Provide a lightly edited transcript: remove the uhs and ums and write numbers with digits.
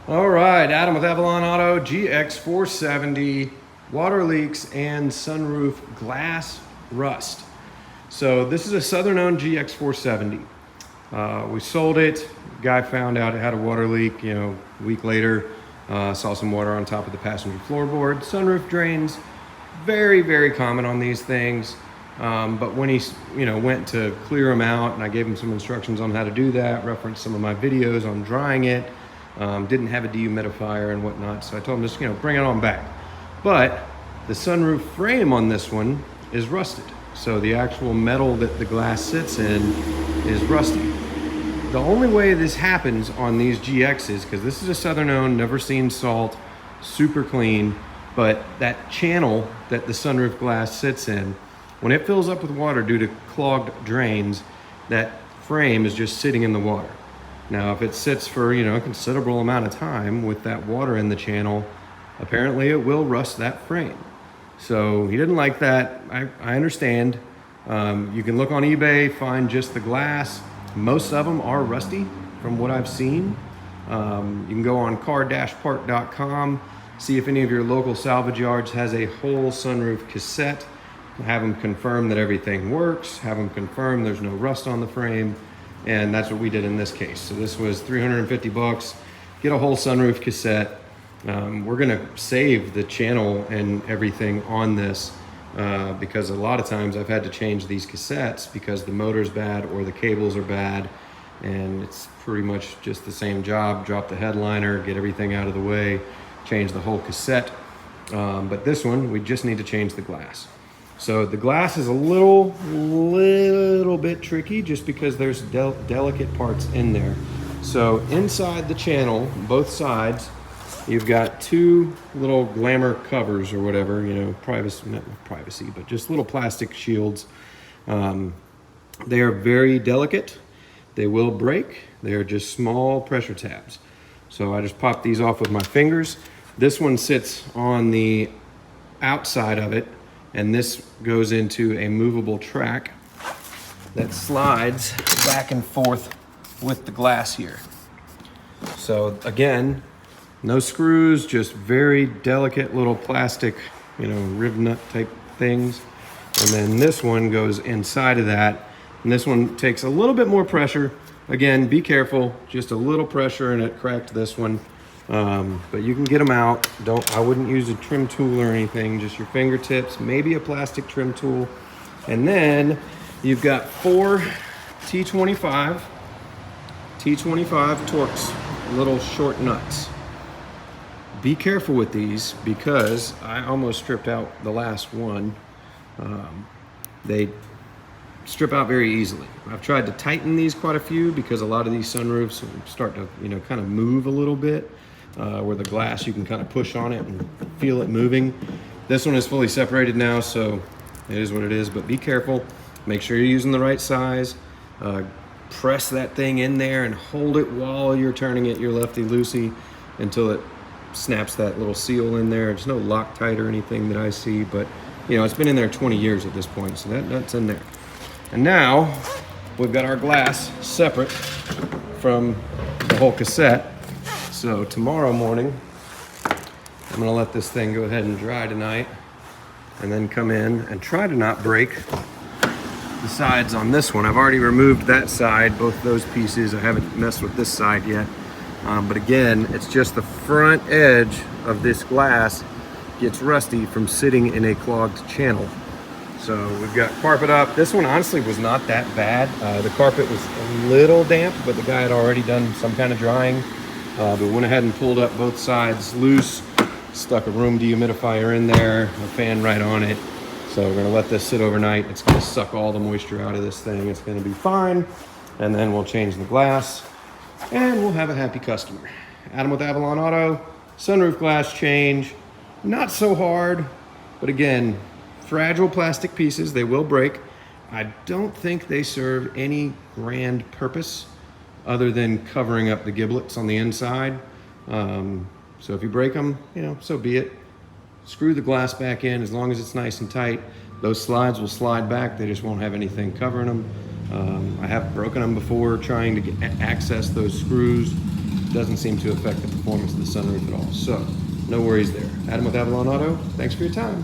All right, Adam with Avalon Auto, GX470, water leaks and sunroof glass rust. So this is a Southern-owned GX470. We sold it. Guy found out it had a water leak. A week later, saw some water on top of the passenger floorboard. Sunroof drains, very, very common on these things. But when he, went to clear them out, and I gave him some instructions on how to do that, referenced some of my videos on drying it. Didn't have a dehumidifier and whatnot, so I told him just bring it on back. But the sunroof frame on this one is rusted, so the actual metal that the glass sits in is rusty. The only way this happens on these GXs, because this is a Southern-owned, never seen salt, super clean, but that channel that the sunroof glass sits in, when it fills up with water due to clogged drains, that frame is just sitting in the water. Now, if it sits for, a considerable amount of time with that water in the channel, apparently it will rust that frame. So he didn't like that. I understand. You can look on eBay, find just the glass. Most of them are rusty from what I've seen. You can go on car-part.com, see if any of your local salvage yards has a whole sunroof cassette. Have them confirm that everything works, have them confirm there's no rust on the frame. And that's what we did in this case. So this was 350 bucks. Get a whole sunroof cassette. We're gonna save the channel and everything on this because a lot of times I've had to change these cassettes because the motor's bad or the cables are bad, and it's pretty much just the same job. Drop the headliner, get everything out of the way, change the whole cassette. But this one, we just need to change the glass. So the glass is a little bit tricky just because there's delicate parts in there. So inside the channel, both sides, you've got two little glamour covers or whatever, privacy, not privacy, but just little plastic shields. They are very delicate. They will break. They are just small pressure tabs. So I just pop these off with my fingers. This one sits on the outside of it, and this goes into a movable track that slides back and forth with the glass here. So again, no screws, just very delicate little plastic, rib nut type things. And then this one goes inside of that. And this one takes a little bit more pressure. Again, be careful, just a little pressure and it cracked this one. But you can get them out. I wouldn't use a trim tool or anything, just your fingertips, maybe a plastic trim tool. And then you've got 4 T25 Torx, little short nuts. Be careful with these because I almost stripped out the last one. They strip out very easily. I've tried to tighten these quite a few because a lot of these sunroofs start to, kind of move a little bit. Where the glass, you can kind of push on it and feel it moving. This one is fully separated now, so it is what it is, but be careful. Make sure you're using the right size. Press that thing in there and hold it while you're turning it, your lefty-loosey, until it snaps that little seal in there. There's no Loctite or anything that I see, but it's been in there 20 years at this point, so that's in there. And now we've got our glass separate from the whole cassette. So tomorrow morning, I'm gonna let this thing go ahead and dry tonight and then come in and try to not break the sides on this one. I've already removed that side, both those pieces. I haven't messed with this side yet. But again, it's just the front edge of this glass gets rusty from sitting in a clogged channel. So we've got carpet up. This one honestly was not that bad. The carpet was a little damp, but the guy had already done some kind of drying. But went ahead and pulled up both sides loose, stuck a room dehumidifier in there, a fan right on it. So we're gonna let this sit overnight. It's gonna suck all the moisture out of this thing. It's gonna be fine. And then we'll change the glass and we'll have a happy customer. Adam with Avalon Auto, sunroof glass change. Not so hard, but again, fragile plastic pieces, they will break. I don't think they serve any grand purpose other than covering up the giblets on the inside. So if you break them, so be it. Screw the glass back in as long as it's nice and tight. Those slides will slide back. They just won't have anything covering them. I have broken them before trying to access those screws doesn't seem to affect the performance of the sunroof at all. So no worries there. Adam with Avalon Auto, thanks for your time.